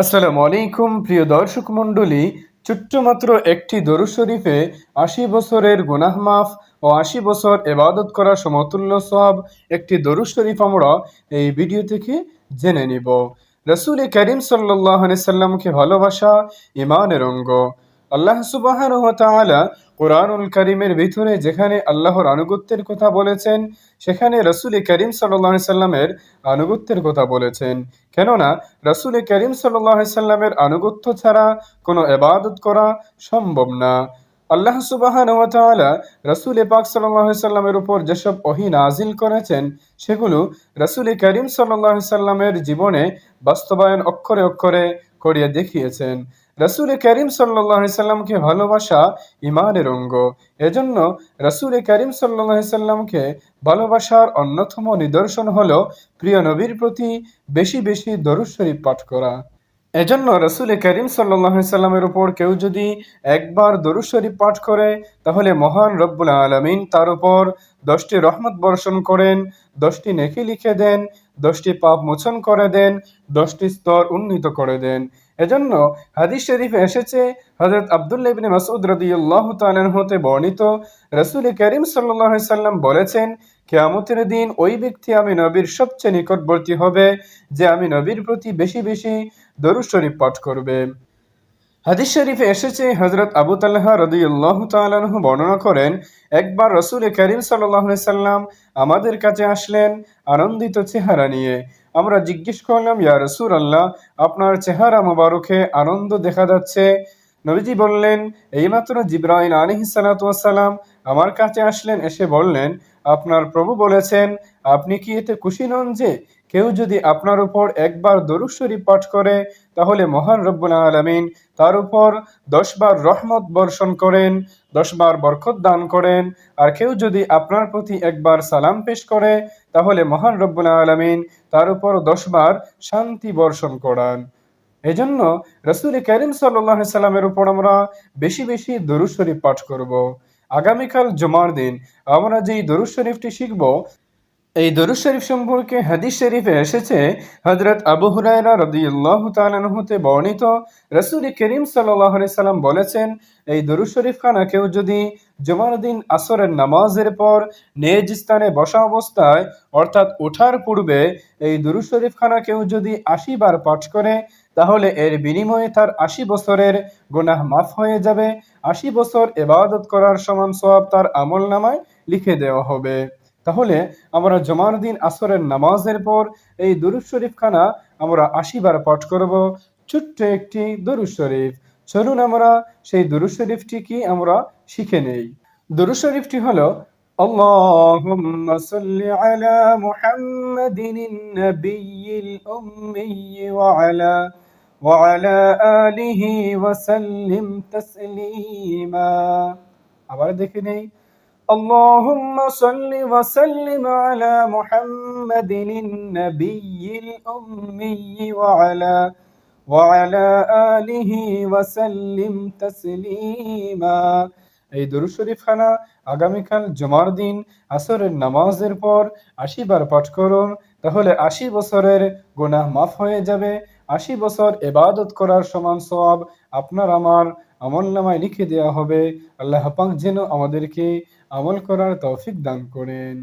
আসসালামু আলাইকুম প্রিয় দর্শক মণ্ডলী। ছোট্ট মাত্র একটি দরুদ শরীফে ৮০ বছরের গুনাহ মাফ ও ৮০ বছর ইবাদত করা সমতুল্য সওয়াব একটি দরুদ শরীফ আমরা এই ভিডিও থেকে জেনে নিব। রাসূল করিম সাল্লাল্লাহু আলাইহি সাল্লামকে ভালোবাসা ঈমানের অঙ্গ। আল্লাহ সুবহানাহু ওয়া তাআলা কুরআনুল কারীমের ভিতরে যেখানে আল্লাহর আনুগত্যের কথা বলেছেন, সেখানে রাসূল করিম সাল্লাল্লাহু আলাইহি সাল্লামের আনুগত্যের কথা বলেছেন। কেননা রাসূল করিম সাল্লাল্লাহু আলাইহি সাল্লামের আনুগত্য ছাড়া কোনো ইবাদত করা সম্ভব না। আল্লাহ সুবহানাহু ওয়া তাআলা রাসূল পাক সাল্লাল্লাহু আলাইহি সাল্লামের উপর যেসব ওহী নাযিল করেছেন, সেগুলো রাসূল করিম সাল্লাল্লাহু আলাইহি সাল্লামের জীবনে বাস্তবায়ন অক্ষরে অক্ষরে করিয়ে দেখিয়েছেন। রাসূল করিম সাল্লাল্লাহু আলাইহি সাল্লামকে ভালোবাসা ঈমানের অঙ্গ। এজন্য রাসূল করিম সাল্লাল্লাহু আলাইহি সাল্লামকে ভালোবাসার অন্যতম নিদর্শন হলো প্রিয় নবীর প্রতি বেশি বেশি দরুদ শরীফ পাঠ করা। এজন্য রাসূল করিম সাল্লাল্লাহু আলাইহি সাল্লামের উপর কেউ যদি একবার দরুদ শরীফ পাঠ করে, তাহলে মহান রব্বুল আলামিন তার উপর 10টি রহমত বর্ষণ করেন, 10টি নেকি লিখে দেন, 10টি পাপ মোচন করে দেন, 10টি স্তর উন্নীত করে দেন। এজন্য হাদিস শরীফে এসেছে, হযরত আব্দুল্লাহ ইবনে মাসউদ রাদিয়াল্লাহু তাআলা আনহু হতে বর্ণিত, রাসূল করিম সাল্লাল্লাহু আলাইহি সাল্লাম বলেছেন, কিয়ামতের দিন ওই ব্যক্তি আমি নবীর সবচেয়ে নিকটবর্তী হবে যে আমি নবীর প্রতি বেশি বেশি দরুদ শরীফ পাঠ করবে। হাদিস শরীফে এসেছে, হযরত আবু তালহা রাদিয়াল্লাহু তাআলা আনহু বর্ণনা করেন, একবার রাসূল করিম সাল্লাল্লাহু আলাইহি সাল্লাম আমাদের কাছে আসলেন আনন্দিত চেহারা নিয়ে। আমরা জিজ্ঞেস করলাম, ইয়া রাসূলুল্লাহ, আপনার চেহারা মোবারকে আনন্দ দেখা যাচ্ছে। নবীজি বললেন, এইমাত্র জিবরাইল আলাইহিস সালাতু ওয়াস সালাম আমার কাছে আসলেন, এসে বললেন, আপনার প্রভু বলেছেন, আপনি কি এতে খুশি নন যে কেউ যদি আপনার উপর একবার দরুদ শরীফ পাঠ করে, তাহলে মহান রব্বুল আলামিন তার উপর 10 বার রহমত বর্ষণ করেন, 10 বার বরকত দান করেন। আর কেউ যদি আপনার প্রতি একবার সালাম পেশ করে, তাহলে মহান রব্বুল আলামিন তার উপর 10 বার শান্তি বর্ষণ করান। এজন্য রাসূল করিম সাল্লাল্লাহু আলাইহি সাল্লামের উপর আমরা বেশি বেশি দরুদ শরীফ পাঠ করব। আগামীকাল জুমার দিন আমরা যেই দরুদ শরীফটি শিখব, এই দরুদ শরীফ সম্পর্কে হাদিস শরীফে এসেছে, হযরত আবু হুরায়রা রাদিয়াল্লাহু তাআলা আনহু হতে বর্ণিত, রাসূল করিম সাল্লাল্লাহু আলাইহি সাল্লাম বলেছেন, এই দরুদ শরীফ খানা কেউ যদি জুমার দিন আসরের নামাজের পর নিজ স্থানে বসা অবস্থায়, অর্থাৎ ওঠার পূর্বে এই দরুদ শরীফ খানা কেউ যদি ৮০ বার পাঠ করে, তাহলে এর বিনিময়ে তার ৮০ বছরের গুনাহ মাফ হয়ে যাবে। ৮০ বছর ইবাদত করার সমান সওয়াব তার আমলনামায় লিখে দেওয়া হবে। তাহলে আমরা জুমার দিন আসরের নামাজের পর এই দরুদ শরীফ খানা আমরা ৮০ বার পাঠ করব। ছোট্ট একটি দরুদ শরীফ। চলুন আমরা সেই দরুদ শরীফটি কি আমরা শিখে নেই। দরুদ শরীফটি হলো, আল্লাহুম্মা সাল্লি আলা মুহাম্মাদিন নাবিয়্যিল উম্মি ওয়া আলা আলিহি ওয়া সাল্লিম তাসলিমা। আবার দেখে নেই, اللهم صل وسلم على محمد النبي الأمي وعلى آله وسلم تسليما। এই দরুদ শরীফ খানা আগামীকাল জুমার দিন আসরের নামাজের পর ৮০ বার পাঠ করুন, তাহলে ৮০ বছরের গুনাহ মাফ হয়ে যাবে। ৮০ বছর ইবাদত করার সমান সওয়াব আপনার আমার আমলনামায় লিখে দেওয়া হবে। আল্লাহ পাক যেন আমাদেরকে আমল করার তৌফিক দান করেন।